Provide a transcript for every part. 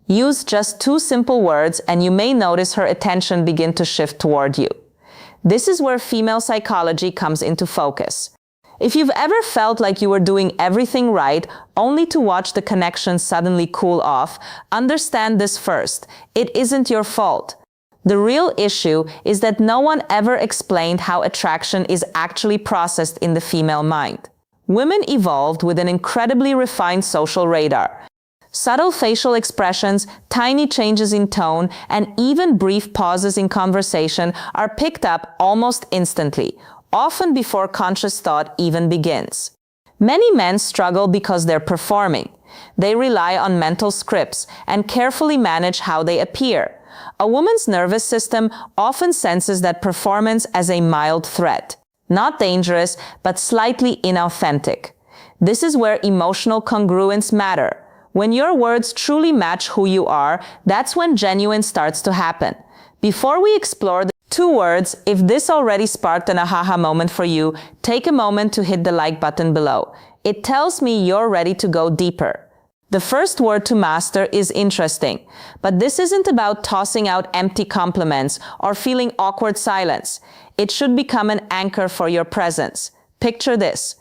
Use just two simple words and you may notice her attention begin to shift toward you. This is where female psychology comes into focus. If you've ever felt like you were doing everything right, only to watch the connection suddenly cool off, understand this first. It isn't your fault. The real issue is that no one ever explained how attraction is actually processed in the female mind. Women evolved with an incredibly refined social radar. Subtle facial expressions, tiny changes in tone, and even brief pauses in conversation are picked up almost instantly, often before conscious thought even begins. Many men struggle because they're performing. They rely on mental scripts and carefully manage how they appear. A woman's nervous system often senses that performance as a mild threat, not dangerous, but slightly inauthentic. This is where emotional congruence matter. When your words truly match who you are, that's when genuine starts to happen. Before we explore the two words, if this already sparked an aha moment for you, take a moment to hit the like button below. It tells me you're ready to go deeper. The first word to master is interesting, but this isn't about tossing out empty compliments or feeling awkward silence. It should become an anchor for your presence. Picture this.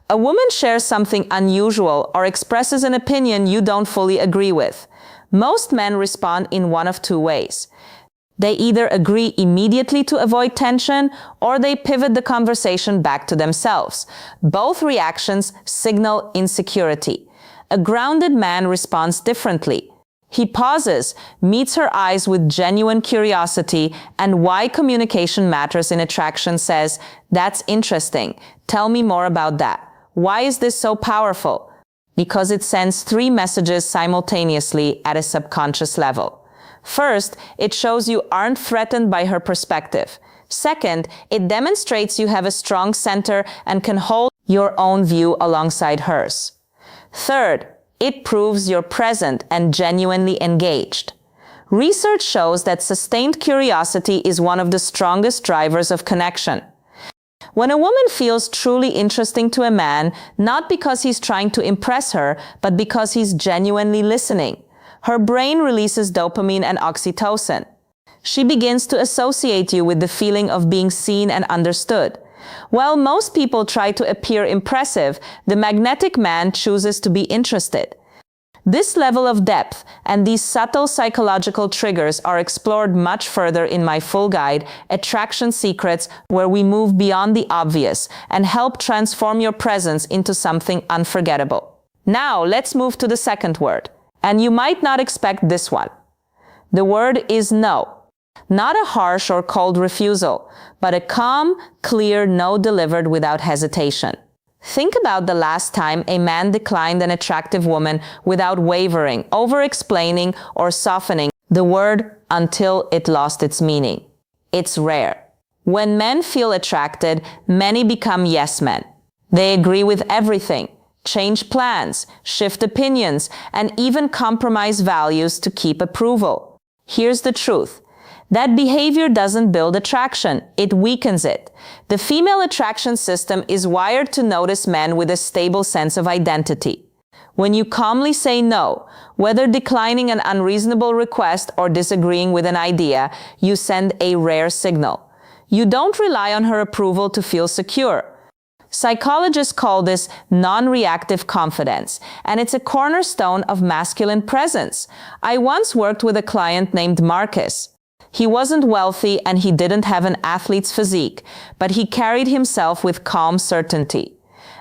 A woman shares something unusual or expresses an opinion you don't fully agree with. Most men respond in one of two ways. They either agree immediately to avoid tension, or they pivot the conversation back to themselves. Both reactions signal insecurity. A grounded man responds differently. He pauses, meets her eyes with genuine curiosity, and why communication matters in attraction says, "That's interesting. Tell me more about that. Why is this so powerful?" Because it sends three messages simultaneously at a subconscious level. First, it shows you aren't threatened by her perspective. Second, it demonstrates you have a strong center and can hold your own view alongside hers. Third, it proves you're present and genuinely engaged. Research shows that sustained curiosity is one of the strongest drivers of connection. When a woman feels truly interesting to a man, not because he's trying to impress her, but because he's genuinely listening, her brain releases dopamine and oxytocin. She begins to associate you with the feeling of being seen and understood. While most people try to appear impressive, the magnetic man chooses to be interested. This level of depth and these subtle psychological triggers are explored much further in my full guide, Attraction Secrets, where we move beyond the obvious and help transform your presence into something unforgettable. Now, let's move to the second word. And you might not expect this one. The word is no. Not a harsh or cold refusal, but a calm, clear no delivered without hesitation. Think about the last time a man declined an attractive woman without wavering, over-explaining, or softening the word until it lost its meaning. It's rare. When men feel attracted, many become yes men. They agree with everything, change plans, shift opinions, and even compromise values to keep approval. Here's the truth. That behavior doesn't build attraction, it weakens it. The female attraction system is wired to notice men with a stable sense of identity. When you calmly say no, whether declining an unreasonable request or disagreeing with an idea, you send a rare signal. You don't rely on her approval to feel secure. Psychologists call this non-reactive confidence, and it's a cornerstone of masculine presence. I once worked with a client named Marcus. He wasn't wealthy and he didn't have an athlete's physique, but he carried himself with calm certainty.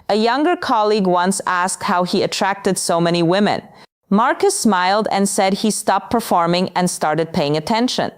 A younger colleague once asked how he attracted so many women. Marcus smiled and said he stopped performing and started paying attention.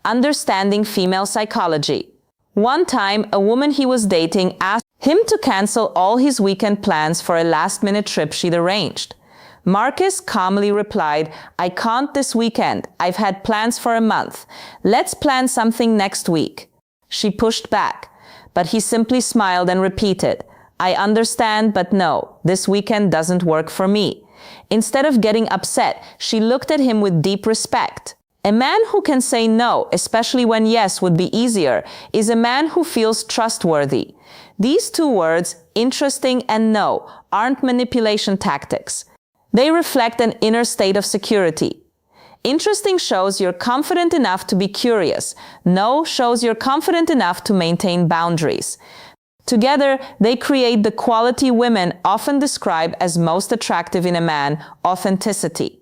Understanding female psychology. One time, a woman he was dating asked him to cancel all his weekend plans for a last-minute trip she'd arranged. Marcus calmly replied, "I can't this weekend. I've had plans for a month. Let's plan something next week." She pushed back, but he simply smiled and repeated, "I understand, but no, this weekend doesn't work for me." Instead of getting upset, she looked at him with deep respect. A man who can say no, especially when yes would be easier, is a man who feels trustworthy. These two words, interesting and no, aren't manipulation tactics. They reflect an inner state of security. Interesting shows you're confident enough to be curious. No shows you're confident enough to maintain boundaries. Together, they create the quality women often describe as most attractive in a man: authenticity.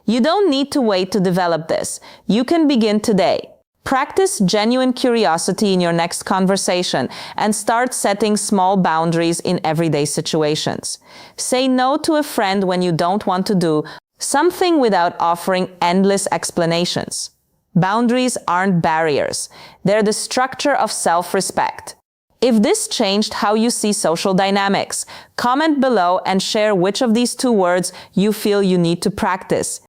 You don't need to wait to develop this. You can begin today. Practice genuine curiosity in your next conversation and start setting small boundaries in everyday situations. Say no to a friend when you don't want to do something without offering endless explanations. Boundaries aren't barriers. They're the structure of self-respect. If this changed how you see social dynamics, comment below and share which of these 2 words you feel you need to practice.